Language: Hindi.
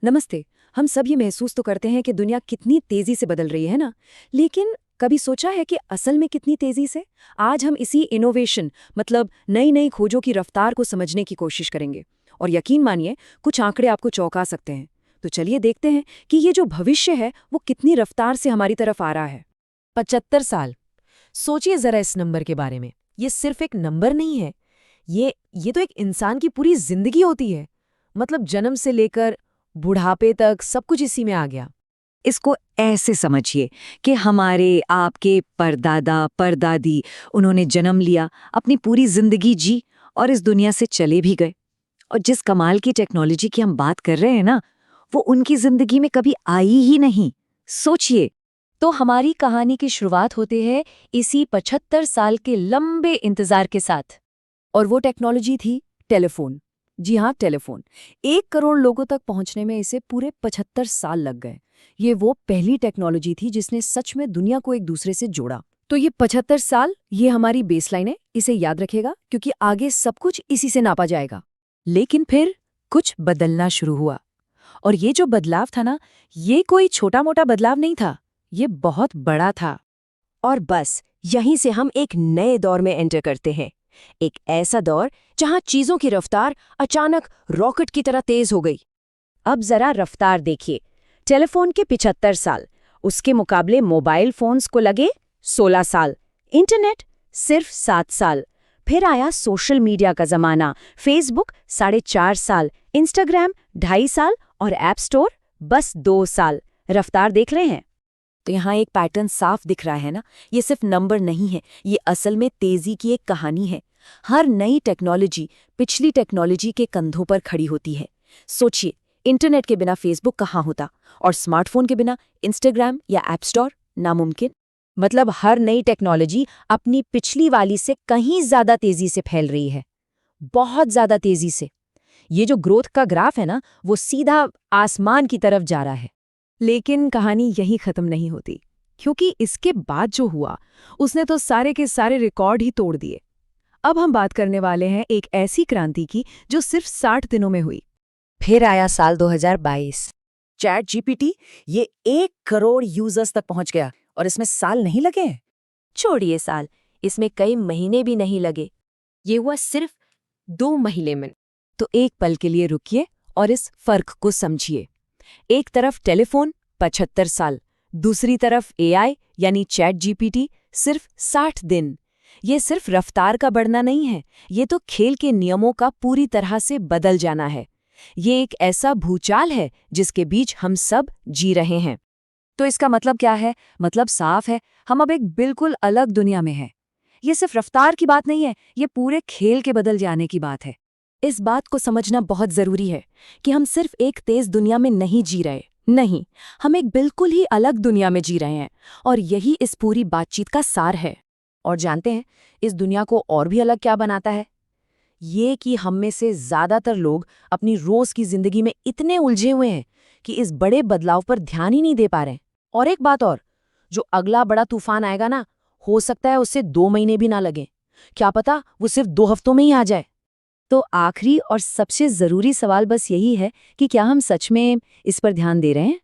नमस्ते। हम सब ये महसूस तो करते हैं कि दुनिया कितनी तेजी से बदल रही है ना, लेकिन कभी सोचा है कि असल में कितनी तेजी से? आज हम इसी इनोवेशन मतलब नई नई खोजों की रफ्तार को समझने की कोशिश करेंगे। और यकीन मानिए, कुछ आंकड़े आपको चौंका सकते हैं। तो चलिए देखते हैं कि ये जो भविष्य है वो कितनी रफ्तार से हमारी तरफ आ रहा है। 75 साल। सोचिए जरा इस नंबर के बारे में। ये सिर्फ एक नंबर नहीं है। ये तो एक इंसान की पूरी जिंदगी होती है। मतलब जन्म से लेकर बुढ़ापे तक सब कुछ इसी में आ गया। इसको ऐसे समझिए कि हमारे आपके परदादा परदादी उन्होंने जन्म लिया, अपनी पूरी जिंदगी जी और इस दुनिया से चले भी गए। और जिस कमाल की टेक्नोलॉजी की हम बात कर रहे हैं ना, वो उनकी जिंदगी में कभी आई ही नहीं। सोचिए। तो हमारी कहानी की शुरुआत होती है इसी 75 साल के लंबे इंतजार के साथ। और वो टेक्नोलॉजी थी टेलीफोन। जी हाँ, टेलीफोन। 1 करोड़ लोगों तक पहुंचने में इसे पूरे 75 साल लग गए। ये वो पहली टेक्नोलॉजी थी जिसने सच में दुनिया को एक दूसरे से जोड़ा। तो ये 75 साल, ये हमारी बेसलाइन है, इसे याद रखेगा क्योंकि आगे सब कुछ इसी से नापा जाएगा। लेकिन फिर कुछ बदलना शुरू हुआ। और ये जो बदलाव था ना, ये कोई छोटा मोटा बदलाव नहीं था। ये बहुत बड़ा था। और बस यहीं से हम एक नए दौर में एंटर करते हैं। एक ऐसा दौर जहां चीजों की रफ्तार अचानक रॉकेट की तरह तेज हो गई। अब जरा रफ्तार देखिए। टेलीफोन के 75 साल, उसके मुकाबले मोबाइल फोन्स को लगे 16 साल, इंटरनेट सिर्फ 7 साल। फिर आया सोशल मीडिया का जमाना। फेसबुक 4.5 साल, इंस्टाग्राम 2.5 साल और ऐप स्टोर बस 2 साल। रफ्तार देख रहे हैं? तो यहाँ एक पैटर्न साफ दिख रहा है ना। ये सिर्फ नंबर नहीं है, ये असल में तेजी की एक कहानी है। हर नई टेक्नोलॉजी पिछली टेक्नोलॉजी के कंधों पर खड़ी होती है। सोचिए, इंटरनेट के बिना फेसबुक कहाँ होता, और स्मार्टफोन के बिना इंस्टाग्राम या ऐप स्टोर नामुमकिन। मतलब हर नई टेक्नोलॉजी अपनी पिछली वाली से कहीं ज्यादा तेजी से फैल रही है, बहुत ज्यादा तेजी से। ये जो ग्रोथ का ग्राफ है ना, वो सीधा आसमान की तरफ जा रहा है। लेकिन कहानी यहीं खत्म नहीं होती, क्योंकि इसके बाद जो हुआ उसने तो सारे के सारे रिकॉर्ड ही तोड़ दिए। अब हम बात करने वाले हैं एक ऐसी क्रांति की जो सिर्फ 60 दिनों में हुई। फिर आया साल 2022। चैट जीपीटी, ये 1 करोड़ यूजर्स तक पहुंच गया, और इसमें साल नहीं लगे। छोड़िए साल, इसमें कई महीने भी नहीं लगे। ये हुआ सिर्फ 2 महीने में। तो एक पल के लिए रुकिए और इस फर्क को समझिए। एक तरफ टेलीफोन 75 साल, दूसरी तरफ एआई यानी चैट जीपीटी सिर्फ 60 दिन। ये सिर्फ रफ्तार का बढ़ना नहीं है, ये तो खेल के नियमों का पूरी तरह से बदल जाना है। ये एक ऐसा भूचाल है जिसके बीच हम सब जी रहे हैं। तो इसका मतलब क्या है? मतलब साफ है, हम अब एक बिल्कुल अलग दुनिया में हैं। ये सिर्फ रफ्तार की बात नहीं है, ये पूरे खेल के बदल जाने की बात है। इस बात को समझना बहुत जरूरी है कि हम सिर्फ एक तेज दुनिया में नहीं जी रहे, नहीं, हम एक बिल्कुल ही अलग दुनिया में जी रहे हैं। और यही इस पूरी बातचीत का सार है। और जानते हैं, इस दुनिया को और भी अलग क्या बनाता है? ये कि हम में से ज्यादातर लोग अपनी रोज की जिंदगी में इतने उलझे हुए हैं कि इस बड़े बदलाव पर ध्यान ही नहीं दे पा रहे हैं। और एक बात और, जो अगला बड़ा तूफान आएगा ना, हो सकता है उससे 2 महीने भी ना लगे। क्या पता वो सिर्फ 2 हफ्तों में ही आ जाए। तो आखिरी और सबसे जरूरी सवाल बस यही है कि क्या हम सच में इस पर ध्यान दे रहे हैं?